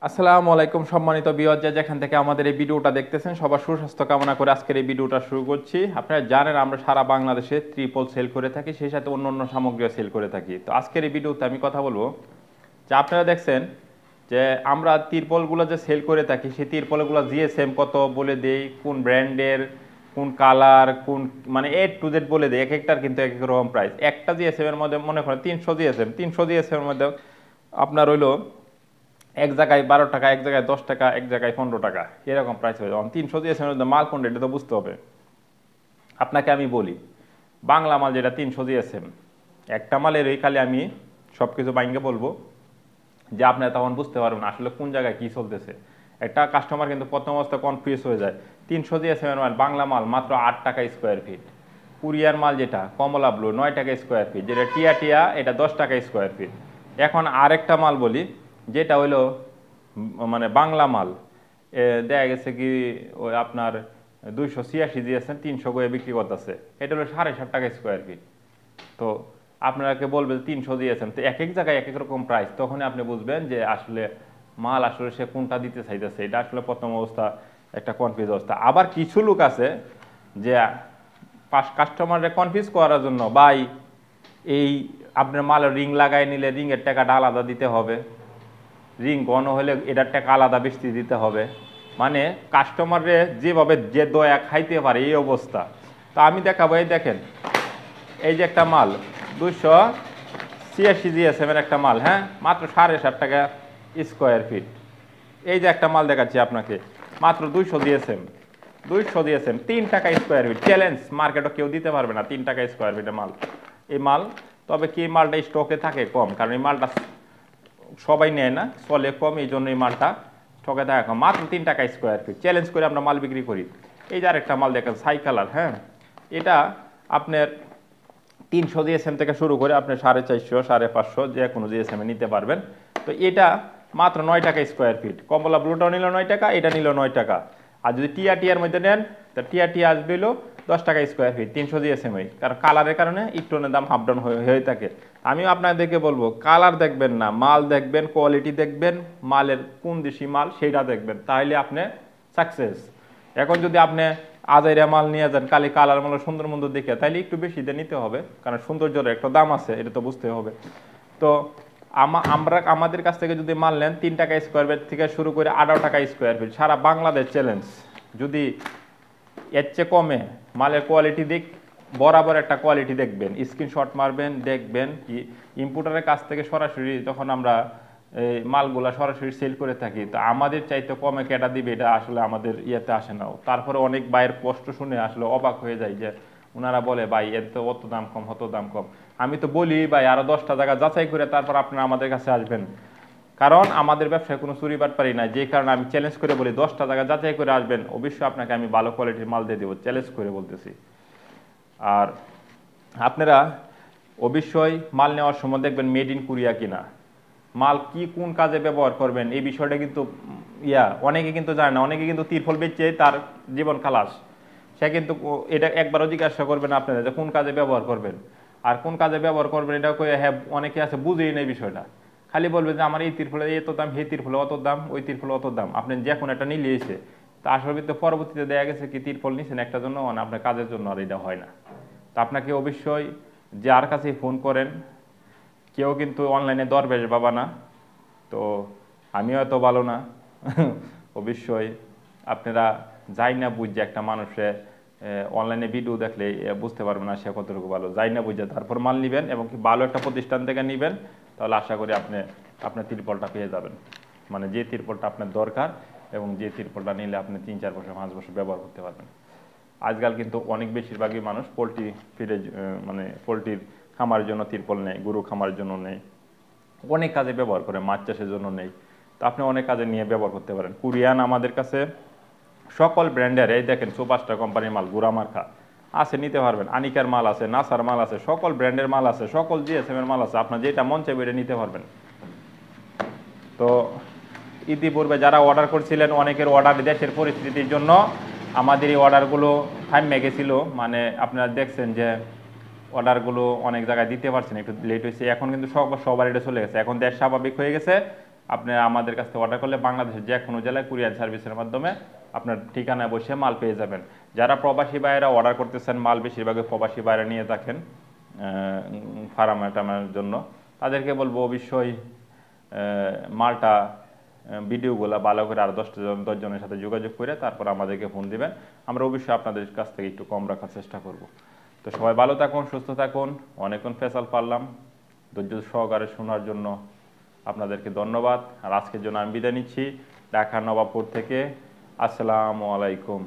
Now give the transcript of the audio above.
আসসালামু আলাইকুম সম্মানিত ভিউয়ার, যেখান থেকে আমাদের এই ভিডিওটা দেখতেছেন সবার সুস্বাস্থ্য কামনা করে আজকের এই ভিডিওটা শুরু করছি। আপনারা জানেন আমরা সারা বাংলাদেশে ত্রিপল সেল করে থাকি, সেই সাথে অন্য অন্য সামগ্রীও সেল করে থাকি। তো আজকের এই ভিডিওতে আমি কথা বলবো যে আপনারা দেখছেন যে আমরা তিরপলগুলো যে সেল করে থাকি সেই তিরপলগুলো জিএসএম কত বলে দেই, কোন ব্র্যান্ডের, কোন কালার, কোন মানে A to Z বলে দেয়। এক একটার কিন্তু এক এক রকম প্রাইস। একটা জিএসএম এর মধ্যে মনে করেন 300 জিএসএম এর মধ্যে আপনার হইলো এক জায়গায় 12 টাকা, এক জায়গায় 10 টাকা, এক জায়গায় 15 টাকা, এরকম প্রাইস হয়ে যাবে। 300 জিএসএম মাল কোনটা এটা তো বুঝতে হবে। আপনাকে আমি বলি বাংলা মাল যেটা 300 জিএসএম, একটা মালের এই খালি আমি সব কিছু বাইঙ্গে বলবো যে আপনারা তখন বুঝতে পারবেন আসলে কোন জায়গায় কী চলতেছে। একটা কাস্টমার কিন্তু প্রথম অবস্থায় কনফিউজ হয়ে যায়। 300 জিএসএম এর মাল বাংলা মাল মাত্র 8 টাকা স্কোয়ার ফিট। কুরিয়ার মাল যেটা কমলা ব্লু 9 টাকা স্কোয়ার ফিট, যেটা টিয়া টিয়া এটা 10 টাকা স্কোয়ার ফিট। এখন আরেকটা মাল বলি যেটা হইলো মানে বাংলা মাল, দেখা গেছে কি ওই আপনার 286 জিএসএম 300 করে বিক্রি করতেছে, এটা হলো 7.5 টাকা স্কোয়ার ফিট। তো আপনাকে বলবে 300 দিয়েছেন, তো এক এক জায়গায় এক এক রকম প্রাইস, তখনই আপনি বুঝবেন যে আসলে মাল আসলে সে কোনটা দিতে চাইতেছে। এটা আসলে প্রথম অবস্থা একটা কনফিউজ অবস্থা। আবার কিছু লোক আছে যে কাস্টমারকে কনফিউজ করার জন্য ভাই এই আপনার মালের রিং লাগাই নিলে রিংয়ের টাকাটা আলাদা দিতে হবে, রিং ঘন হলে এটার টাকা আলাদা বেশি দিতে হবে, মানে কাস্টমারে যেভাবে যে দয়া খাইতে পারে এই অবস্থা। তো আমি দেখাবো, এই দেখেন এই যে একটা মাল 286 জিএসএম এর একটা মাল, হ্যাঁ মাত্র 7.5 টাকা স্কোয়ার ফিট। এই যে একটা মাল দেখাচ্ছি আপনাকে মাত্র 200 জিএসএম 3 টাকা স্কোয়ার ফিট। চ্যালেঞ্জ, মার্কেটও কেউ দিতে পারবে না 3 টাকা স্কোয়ার ফিটের মাল। এই মাল তবে কি মালটা স্টকে থাকে কম, কারণ এই মালটা সবাই নেয় না, চলে কম, এই জন্য এই মালটা স্টকে থাকে কম। মাত্র 3 টাকা স্কোয়ার ফিট চ্যালেঞ্জ করে আমরা মাল বিক্রি করি। এই যে আরেকটা মাল দেখেন সাই কালার, হ্যাঁ এটা আপনার 300 জিএসএম থেকে শুরু করে আপনি 450, 550 যে কোনো জিএসএম এ নিতে পারবেন। তো এটা মাত্র 9 টাকা স্কোয়ার ফিট। কমলা ব্লুটাও নিল 9 টাকা, এটা নিল 9 টাকা। আর যদি টিয়া টিয়ার মধ্যে নেন তো টিয়া টিয়া আসবে হলো 10 টাকা স্কোয়ার ফিট 300 জিএসএম। কারণ কালারের কারণে একটু দাম হাফ ডাউন হয়ে থাকে। আমিও আপনাদেরকে বলবো কালার দেখবেন না, মাল দেখবেন, কোয়ালিটি দেখবেন, মালের কোন দেশি মাল সেইটা দেখবেন, তাহলে আপনি সাকসেস। এখন যদি আপনি আজাইরা মাল নিয়ে যান কালি কালার মাল সুন্দর মন্দ দেখে, তাইলে একটু বেশি দিয়ে নিতে হবে, কারণ সৌন্দর্যের একটা দাম আছে, এটা তো বুঝতে হবে। তো আমরা আমাদের কাছ থেকে যদি মাল নেন 3 টাকা স্কোয়ার ফিট থেকে শুরু করে 18 টাকা স্কোয়ার ফিট, সারা বাংলাদেশ চ্যালেঞ্জ। যদি এর চেয়ে কমে মালের কোয়ালিটি দিক, বরাবর একটা কোয়ালিটি দেখবেন, স্ক্রিনশট মারবেন, দেখবেন কি ইম্পোর্টারের কাছ থেকে সরাসরি যখন আমরা এই মালগুলা সরাসরি সেল করে থাকি, তো আমাদের চাইতে কমে কেটা দিবে এটা আসলে আমাদের ইয়েতে আসে না। তারপরে অনেক বাইয়ের কষ্ট শুনে আসলে অবাক হয়ে যায় যে ওনারা বলে ভাই এর তো অত দাম কম, অত দাম কম। আমি তো বলি ভাই আরো 10টা জায়গা যাচাই করে তারপর আপনারা আমাদের কাছে আসবেন, কারণ আমাদের ব্যবসায় কোনো চুরি বাটপারি নাই। যে কারণে আমি চ্যালেঞ্জ করে বলি 10টা জায়গা যাচাই করে আসবেন, অবশ্যই আপনাকে আমি ভালো কোয়ালিটির মাল দিয়ে দেবো, চ্যালেঞ্জ করে বলতেছি। আর আপনারা অবশ্যই মাল নেওয়ার সময় দেখবেন মেড ইন কোরিয়া কিনা, মাল কি কোন কাজে ব্যবহার করবেন এই বিষয়টা কিন্তু অনেকে কিন্তু জানে না। অনেকে কিন্তু তিরফল বেচে তার জীবন খালাস, সে কিন্তু এটা একবারও জিজ্ঞাসা করবেন আপনারা যে কোন কাজে ব্যবহার করবেন আর কোন কাজে ব্যবহার করবেন, এটা হ্যাঁ অনেকে আছে বুঝেই নেই বিষয়টা, খালি বলবে যে আমার এই তিরফলে এত দাম, হে তিরফলে অত দাম, ওই তিরফলে অত দাম। আপনি যে কোনো একটা নিলে এসে তা আসলে তো পরবর্তীতে দেখা গেছে কি তিরফল নিছেন একটা জন্য, মানে আপনার কাজের জন্য, আর এটা হয় না। তো আপনাকে অবশ্যই যার কাছে ফোন করেন, কেউ কিন্তু অনলাইনে দরবেশ বাবা না, তো আমিও এত ভালো না। অবশ্যই আপনারা যাই না বুঝছে একটা মানুষে অনলাইনে ভিডিও দেখলে বুঝতে পারবেন না সে কতটুকু ভালো, যাই না বুঝছে তারপর মাল নেবেন এবং কি ভালো একটা প্রতিষ্ঠান থেকে নেবেন, তাহলে আশা করি আপনি আপনার তিরপলটা পেয়ে যাবেন, মানে যে তিরপলটা আপনার দরকার এবং যে তিরপলটা নিলে আপনি 3-4 বছর 5 বছর ব্যবহার করতে পারবেন। আজকাল কিন্তু অনেক বেশিরভাগই মানুষ পোলট্রি ফিডে মানে পোলট্রির খামারের জন্য তিরপল নেই, গরু খামারের জন্য নেই, অনেক কাজে ব্যবহার করে, মাছ চাষের জন্য নেই। তো আপনি অনেক কাজে নিয়ে ব্যবহার করতে পারেন। কুরিয়ান আমাদের কাছে সকল ব্র্যান্ডের, এই দেখেন সুপারস্টার কোম্পানির মাল গুড়া মার্কা আছে, নিতে পারবেন। আনিকার মাল আছে, নাসার মাল আছে, সকল ব্র্যান্ডের মাল আছে, সকল জিএসএম এর মাল আছে, আপনার যেটা মন চাইবে এটা নিতে পারবেন। তো ইতিপূর্বে যারা অর্ডার করছিলেন অনেকের অর্ডার দেশের পরিস্থিতির জন্য আমাদের এই অর্ডারগুলো থামিয়ে গেছিল, মানে আপনারা দেখছেন যে অর্ডারগুলো অনেক জায়গায় দিতে পারছেন, একটু লেট হয়েছে। এখন কিন্তু সবার এটা চলে গেছে, এখন দেশ স্বাভাবিক হয়ে গেছে, আপনি আমাদের কাছ থেকে অর্ডার করলে বাংলাদেশের যে কোনো জেলায় কুরিয়ার সার্ভিসের মাধ্যমে আপনার ঠিকানায় বসে মাল পেয়ে যাবেন। যারা প্রবাসী ভাইয়েরা অর্ডার করতেছেন, মাল বেশিরভাগই প্রবাসী ভাইয়েরা নিয়ে থাকেন ফার্মা টামের জন্য, তাদেরকে বলবো অবশ্যই মালটা ভিডিওগুলো ভালো করে আর 10 জনের সাথে যোগাযোগ করে তারপর আমাদেরকে ফোন দিবেন। আমরা অবশ্যই আপনাদের কাছ থেকে একটু কম রাখার চেষ্টা করব। তো সবাই ভালো থাকুন, সুস্থ থাকুন। অনেকক্ষণ ফেসাল পারলাম, ধৈর্য সহকারে শোনার জন্য আপনাদেরকে ধন্যবাদ। আর আজকের জন্য আমি বিদায় নিচ্ছি ঢাকা নবাবপুর থেকে। আসসালামু আলাইকুম।